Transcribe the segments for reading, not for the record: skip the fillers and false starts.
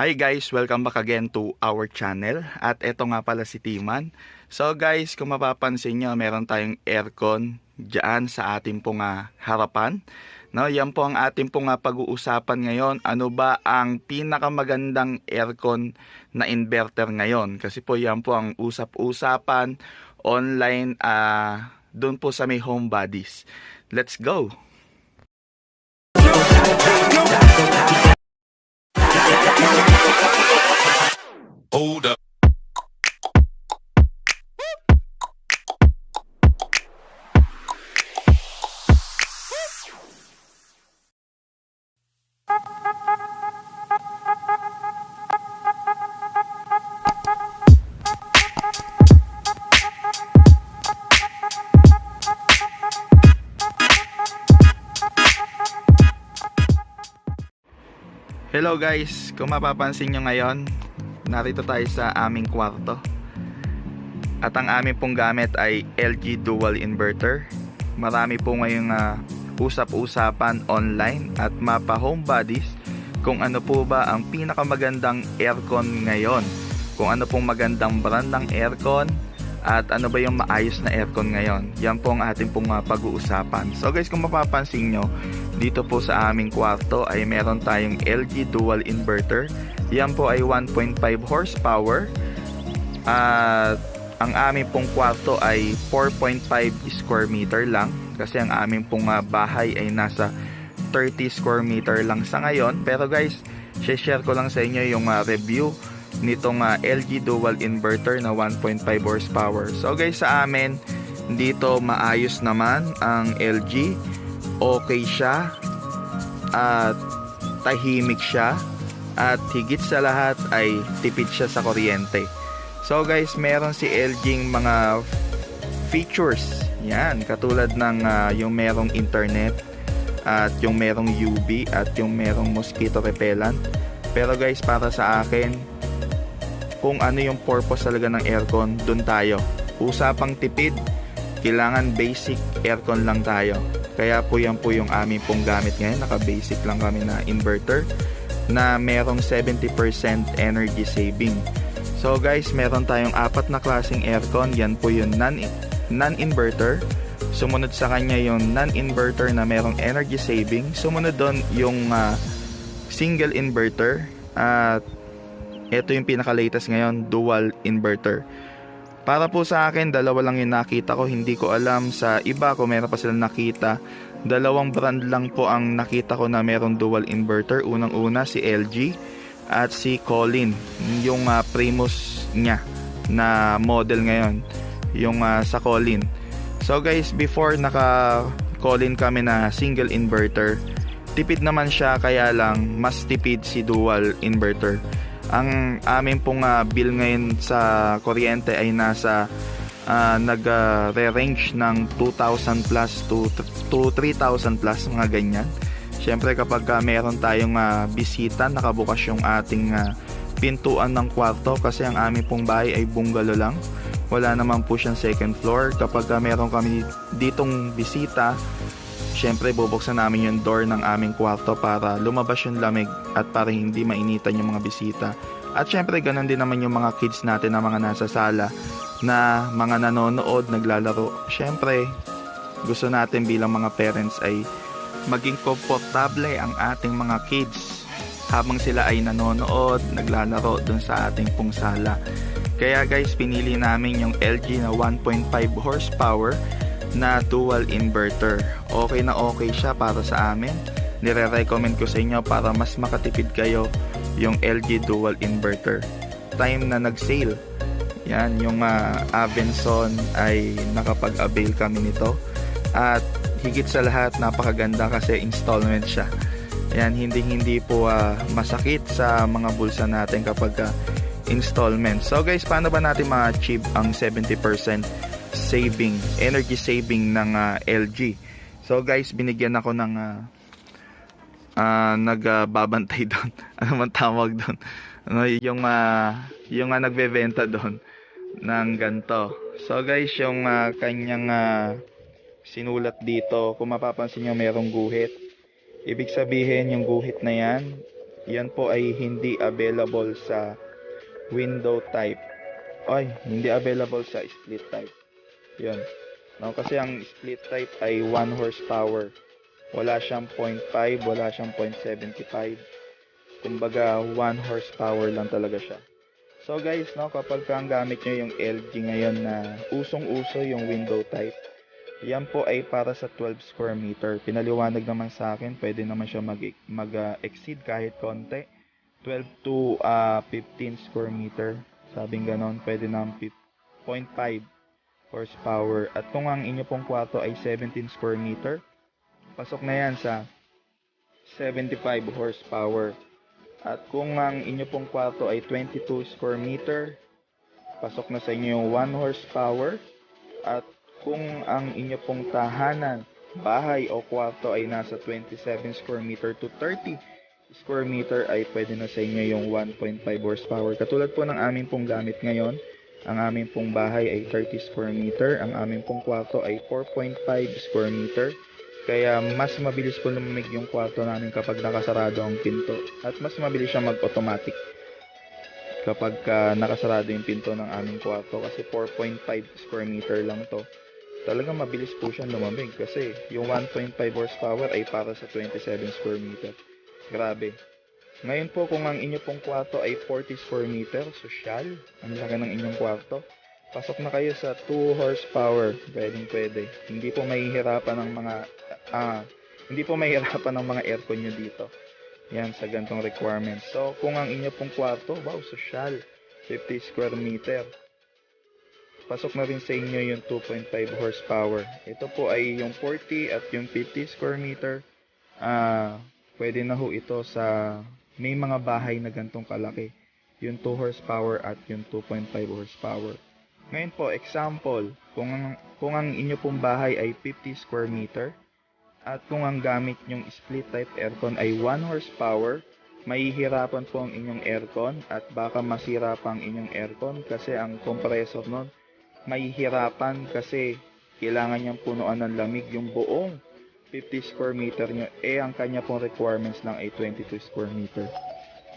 Hi guys, welcome back again to our channel. At eto nga pala si Timan. So guys, kung mapapansin nyo, meron tayong aircon dyan sa ating pong harapan. No, yan po ang ating pong pag-uusapan ngayon. Ano ba ang pinakamagandang aircon na inverter ngayon? Kasi po yan po ang usap-usapan online doon po sa may home bodies. Let's go! Hold up. Hello guys, kung mapapansin nyo ngayon, narito tayo sa aming kwarto. At ang aming pong gamit ay LG Dual Inverter. Marami po ngayong usap-usapan online at mapa home bodies kung ano po ba ang pinakamagandang aircon ngayon. Kung ano pong magandang brand ng aircon at ano ba yung maayos na aircon ngayon. Yan po ang ating pong pag-uusapan. So guys, kung mapapansin nyo, dito po sa aming kwarto ay meron tayong LG Dual Inverter. Yan po ay 1.5 horsepower. At ang aming pong kwarto ay 4.5 square meter lang. Kasi ang aming pong bahay ay nasa 30 square meter lang sa ngayon. Pero guys, share ko lang sa inyo yung review nitong LG Dual Inverter na 1.5 horsepower. So guys, sa amin dito maayos naman ang LG. Okay siya at tahimik siya at higit sa lahat ay tipid siya sa kuryente. So guys, meron si LG mga features yan, katulad ng yung merong internet at yung merong UV at yung merong mosquito repellent. Pero guys, para sa akin, kung ano yung purpose talaga ng aircon, dun tayo. Usapang tipid, kailangan basic aircon lang tayo. Kaya po yan po yung aming pong gamit ngayon. Naka-basic lang kami na inverter na merong 70% energy saving. So guys, meron tayong apat na klaseng aircon. Yan po yung non-inverter. Sumunod sa kanya yung non-inverter na merong energy saving. Sumunod doon yung single inverter. At ito yung pinaka-latest ngayon, dual inverter. Para po sa akin, dalawa lang yung nakita ko. Hindi ko alam sa iba kung meron pa silang nakita. Dalawang brand lang po ang nakita ko na merong dual inverter. Unang-una si LG at si Colin. Yung Primus niya na model ngayon. Yung sa Colin. So guys, before naka-Colin kami na single inverter, tipid naman siya, kaya lang mas tipid si dual inverter. Ang amin pong bill ngayon sa kuryente ay nasa nagre-range ng 2,000 plus to 3,000 plus, mga ganyan. Syempre kapag meron tayong bisita, nakabukas yung ating pintuan ng kwarto, kasi ang amin pong bahay ay bungalow lang. Wala naman po siyang second floor. Kapag meron kami ditong bisita, syempre bubuksan namin yung door ng aming kwarto para lumabas yung lamig at para hindi mainitan yung mga bisita. At syempre ganun din naman yung mga kids natin na mga nasa sala na mga nanonood, naglalaro. Syempre gusto natin bilang mga parents ay maging komportable ang ating mga kids habang sila ay nanonood, naglalaro dun sa ating pong sala. Kaya guys, pinili namin yung LG na 1.5 horsepower na dual inverter. Okay na okay siya para sa amin. Nire-recommend ko sa inyo para mas makatipid kayo yung LG dual inverter. Time na nag-sale, yan yung Avenson ay nakapag-avail kami nito. At higit sa lahat, napakaganda kasi installment siya. Yan, hindi po masakit sa mga bulsa natin kapag installment. So guys, paano ba natin ma-achieve ang 70% saving, energy saving ng LG? So guys, binigyan ako ng nagbabantay doon. Ano man tawag doon? Ano, yung nagbebenta doon ng ganto. So guys, yung kanyang sinulat dito, kung mapapansin nyo, merong guhit. Ibig sabihin, yung guhit na yan yan po ay hindi available sa window type. Ay, hindi available sa split type. Yun. No, kasi ang split type ay 1 horsepower. Wala siyang 0.5, wala siyang 0.75. Kumbaga, 1 horsepower lang talaga siya. So guys, no, kapag ang gamit nyo yung LG ngayon na usong-uso yung window type, yan po ay para sa 12 square meter. Pinaliwanag naman sa akin, pwede naman siya mag-exceed kahit konti. 12 to 15 square meter. Sabing ganon, pwede ng 0.5 horsepower. At kung ang inyo pong kwarto ay 17 square meter, pasok na yan sa 75 horsepower. At kung ang inyo pong kwarto ay 22 square meter, pasok na sa inyo yung 1 horsepower. At kung ang inyo pong tahanan, bahay o kwarto ay nasa 27 square meter to 30 square meter, ay pwede na sa inyo yung 1.5 horsepower. Katulad po ng aming pong gamit ngayon, ang aming pong bahay ay 30 square meter, ang aming pong kwarto ay 4.5 square meter. Kaya mas mabilis po lumamig yung kwarto namin kapag nakasarado ang pinto. At mas mabilis siya mag-automatic kapag nakasarado yung pinto ng aming kwarto. Kasi 4.5 square meter lang to. Talagang mabilis po siyang lumamig. Kasi yung 1.5 horsepower ay para sa 27 square meter. Grabe. Ngayon po kung ang inyo pong kwarto ay 40 square meter, sosyal, ang laki ng inyong kwarto, pasok na kayo sa 2 horsepower. Pwede. Hindi po mahihirapan ng mga aircon nyo dito. Yan, sa gantong requirements. So, kung ang inyo pong kwarto, wow, sosyal, 50 square meter. Pasok na rin sa inyo yung 2.5 horsepower. Ito po ay yung 40 at yung 50 square meter. Pwede na ho ito sa may mga bahay na gantong kalaki. Yung 2 horsepower at yung 2.5 horsepower. Ngayon po, example, kung ang inyo pong bahay ay 50 square meter at kung ang gamit nyong split type aircon ay 1 horsepower, mahihirapan po ang inyong aircon at baka masira pa ang inyong aircon kasi ang compressor nun mahihirapan kasi kailangan niyang punuan ng lamig yung buong 50 square meter nyo. Ang kanya pong requirements lang ay 22 square meter.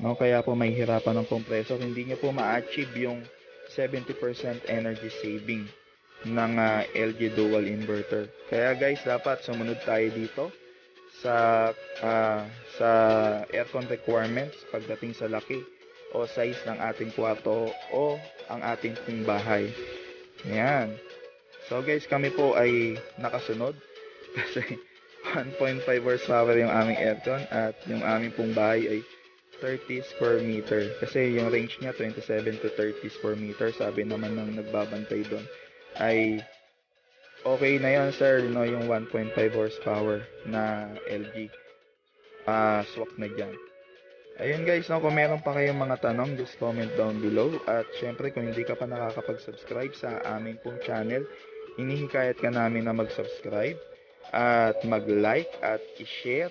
No, kaya po mahihirapan ng compressor, hindi niyo po ma-achieve yung 70% energy saving ng LG dual inverter. Kaya guys, dapat sumunod tayo dito sa aircon requirements pagdating sa laki o size ng ating kwarto o ang ating pong bahay. Ayan. So guys, kami po ay nakasunod kasi 1.5 horsepower yung aming aircon at yung aming pong bahay ay 30 square meter. Kasi yung range niya 27 to 30 square meter. Sabi naman ng nagbabantay doon ay okay na yun sir, no, yung 1.5 horsepower na LG. Swak na dyan. Ayun guys, no, kung meron pa kayong mga tanong, just comment down below. At syempre kung hindi ka pa nakakapag-subscribe sa aming pong channel, hinihikayat ka namin na mag-subscribe at mag-like at i-share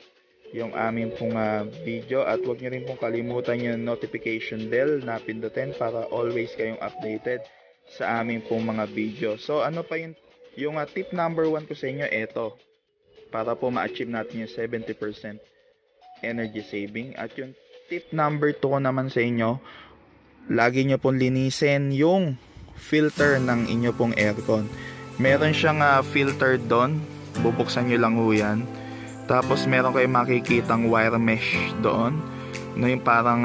yung aming pong video. At huwag nyo rin pong kalimutan yung notification bell na pindutin para always kayong updated sa aming pong mga video. So ano pa yung tip number 1 ko sa inyo, eto, para po ma-achieve natin yung 70% energy saving. At yung tip number 2 ko naman sa inyo, lagi nyo pong linisin yung filter ng inyo pong aircon. Meron siyang filter doon, bubuksan nyo lang ho yan. Tapos meron kayong makikitang wire mesh doon, no, yung parang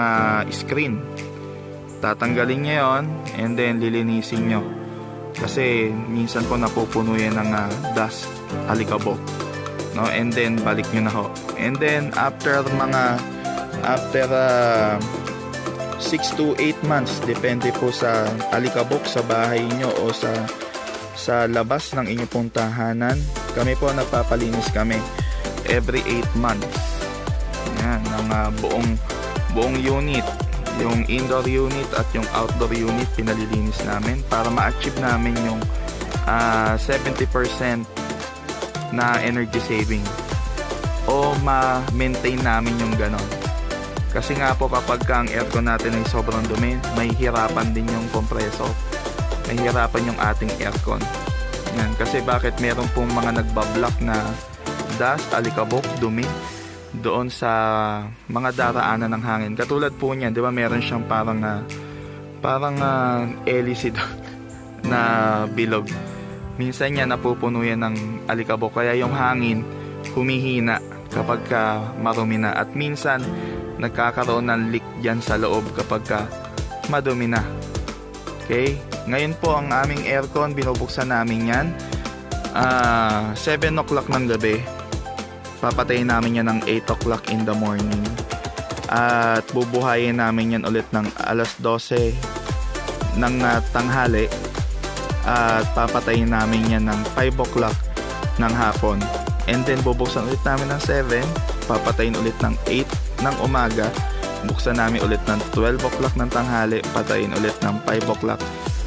screen. Tatanggalin nyo yon and then lilinisin nyo. Kasi minsan po napupuno yan ng dust, alikabok. No, and then balik nyo na ho. And then after 6 to 8 months, depende po sa alikabok sa bahay nyo o sa labas ng inyong pong tahanan, kami po nagpapalinis kami every 8 months. Yan, ng buong unit, yung indoor unit at yung outdoor unit pinalilinis namin para ma-achieve namin yung 70% na energy saving o ma-maintain namin yung ganon. Kasi nga po kapag ang aircon natin ay sobrang dumi, mahihirapan din yung compressor, mahihirapan yung ating aircon. Yan, kasi bakit meron pong mga nagbablock na dust, alikabok, dumi doon sa mga daraanan ng hangin. Katulad po niyan, 'di ba? Meron siyang parang hélice doon na bilog. Minsan niya napupuno yan ng alikabok, kaya yung hangin humihina kapag marumi na, at minsan nagkakaroon ng leak dyan sa loob kapag madumi na. Okay? Ngayon po ang aming aircon, binubuksan namin yan 7 o'clock ng gabi. Papatayin namin yan ng 8 o'clock in the morning. At bubuhayin namin yan ulit ng alas 12 ng tanghali. At papatayin namin yan ng 5 o'clock ng hapon. And then bubuksan ulit namin ng 7, papatayin ulit ng 8 ng umaga, buksan namin ulit ng 12 o'clock ng tanghali, patayin ulit ng 5 o'clock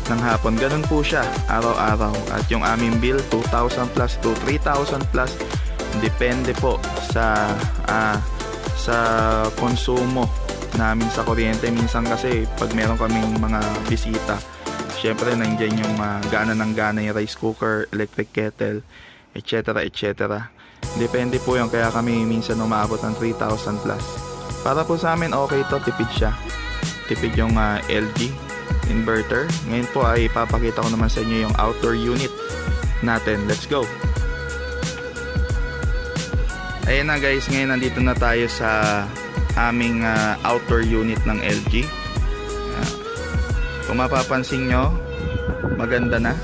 ng hapon. Ganun po siya araw-araw. At yung aming bill, 2,000 plus to 3,000 plus, depende po sa konsumo namin sa kuryente. Minsan kasi pag meron kaming mga bisita, syempre nandiyan yung gana ng gana yung rice cooker, electric kettle, etc. Depende po yun, kaya kami minsan umabot ng 3,000 plus. Para po sa amin okay to, tipid siya. Tipid yung LG inverter. Ngayon po ay papakita ko naman sa inyo yung outdoor unit natin. Let's go! Ayan na guys, ngayon nandito na tayo sa aming outdoor unit ng LG. Kung mapapansin nyo, maganda na.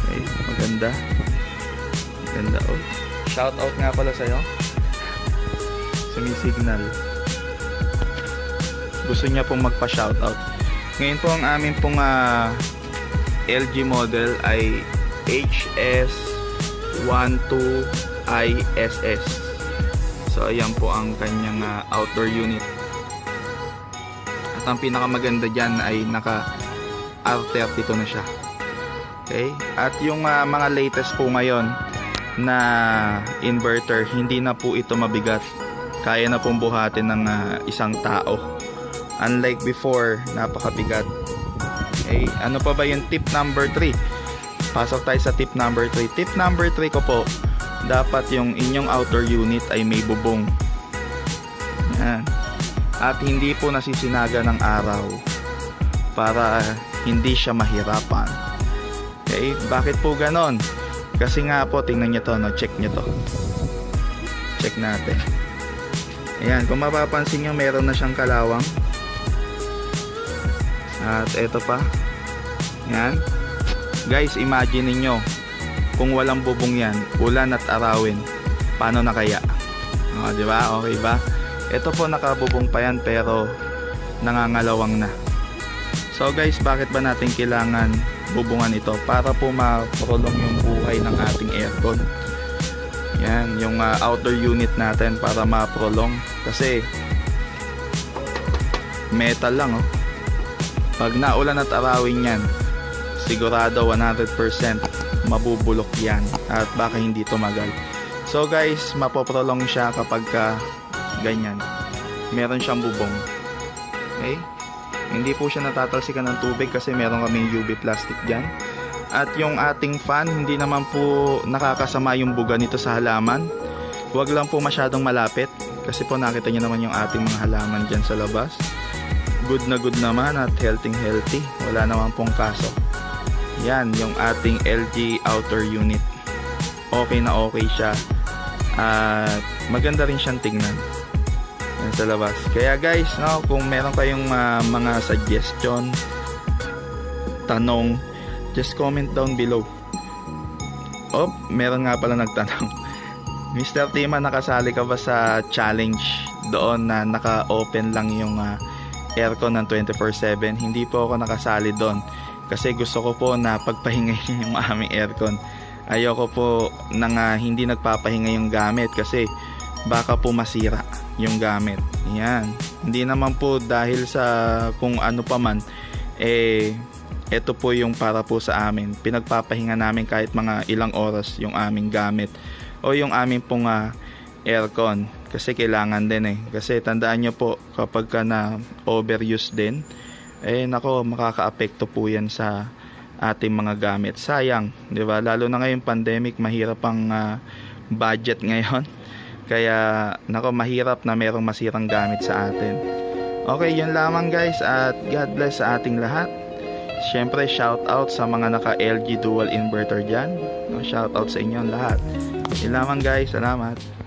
Okay, maganda. Ganda, oh. Shout out nga pala sa'yo. Sumisignal. Gusto niya pong magpa-shout out. Ngayon po ang aming pong LG model ay HS12ISS. So ayan po ang kanyang outdoor unit. At ang pinakamaganda dyan ay naka R32 na siya. Okay? At yung mga latest po ngayon na inverter, hindi na po ito mabigat. Kaya na pong buhatin ng isang tao. Unlike before, napakabigat. Okay? Ano pa ba yung tip number 3? Pasok tayo sa tip number 3. Tip number 3 ko po, dapat yung inyong outdoor unit ay may bubong. Yan. At hindi po nasisinaga ng araw para hindi siya mahirapan. Okay? Bakit po ganon? Kasi nga po, tingnan nyo to, no? Check nyo to. Check natin. Ayan, kung mapapansin nyo, meron na siyang kalawang. At eto pa. Ayan. Guys, imagine niyo kung walang bubong yan, ulan at arawin, paano na kaya? O, di ba? Okay ba? Ito po nakabubong pa yan pero nangangalawang na. So guys, bakit ba natin kailangan bubungan ito? Para po ma-prolong yung buhay ng ating aircon. Yan, yung outdoor unit natin para ma-prolong. Kasi metal lang, oh. Pag naulan at arawin yan, sigurado 100% mabubulok yan at baka hindi tumagal. So guys, mapoprolong siya kapag ganyan, meron siyang bubong. Okay? Hindi po siya natatalsikan ng tubig kasi meron kaming UV plastic dyan. At yung ating fan, hindi naman po nakakasama yung buga nito sa halaman. Huwag lang po masyadong malapit kasi po nakita nyo naman yung ating mga halaman dyan sa labas. Good na good naman at healthy. Wala naman pong kaso. Yan yung ating LG outdoor unit. Okay na okay siya. At maganda rin siyang tingnan. Yan sa labas. Kaya guys, no, kung meron kayong mga suggestion, tanong, just comment down below. Oh, meron nga pala nagtanong. Mr. Tima, nakasali ka ba sa challenge doon na naka-open lang yung aircon ng 24/7? Hindi po ako nakasali doon. Kasi gusto ko po na pagpahingayin yung aming aircon. Ayoko po nang hindi nagpapahinga yung gamit kasi baka po masira yung gamit. Yan. Hindi naman po dahil sa kung ano pa man, ito po yung para po sa amin. Pinagpapahinga namin kahit mga ilang oras yung aming gamit o yung aming pong aircon. Kasi kailangan din Kasi tandaan nyo po, kapag ka na overuse din, nako, makakaapekto po yan sa ating mga gamit. Sayang, di ba? Lalo na ngayon pandemic, mahirap ang budget ngayon. Kaya nako, mahirap na merong masirang gamit sa atin. Okay, yun lamang guys, at God bless sa ating lahat. Siyempre, shout out sa mga naka LG dual inverter dyan. No, shout out sa inyo lahat. Yun lamang guys, salamat.